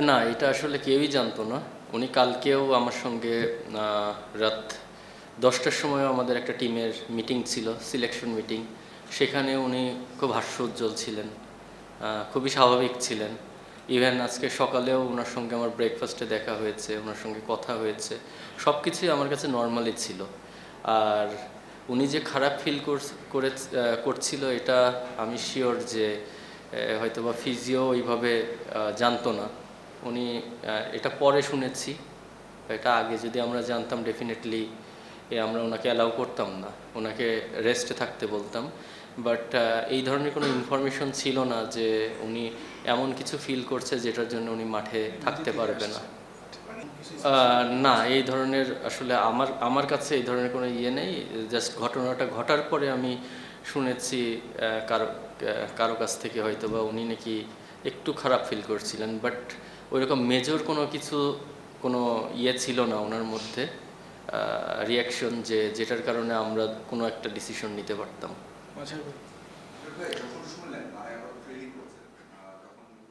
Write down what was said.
না, এটা আসলে কেউই জানতো না। উনি কালকেও আমার সঙ্গে রাত 10টার সময় আমাদের একটা টিমের মিটিং ছিল, সিলেকশন মিটিং। সেখানে উনি খুব হাস্যোজ্জ্বল ছিলেন, খুবই স্বাভাবিক ছিলেন। ইভেন আজকে সকালেও ওনার সঙ্গে আমার ব্রেকফাস্টে দেখা হয়েছে, ওনার সঙ্গে কথা হয়েছে, সব কিছুই আমার কাছে নর্মালি ছিল। আর উনি যে খারাপ ফিল করছিল এটা আমি শিওর যে হয়তোবা ফিজিও ওইভাবে জানতো না। উনি এটা পরে শুনেছি, এটা আগে যদি আমরা জানতাম ডেফিনেটলি আমরা ওনাকে অ্যালাউ করতাম না, ওনাকে রেস্টে থাকতে বলতাম। বাট এই ধরনের কোনো ইনফরমেশন ছিল না যে উনি এমন কিছু ফিল করছে যেটার জন্য উনি মাঠে থাকতে পারবে না। না, এই ধরনের আসলে আমার কাছে এই ধরনের কোনো ইয়ে নেই। জাস্ট ঘটনাটা ঘটার পরে আমি শুনেছি কারো কারো কাছ থেকে হয়তো বা উনি নাকি একটু খারাপ ফিল করছিলেন, বাট ওইরকম মেজর কোনো কিছু, কোনো ইয়ে ছিল না ওনার মধ্যে, রিয়াকশন যেটার কারণে আমরা কোনো একটা ডিসিশন নিতে পারতাম।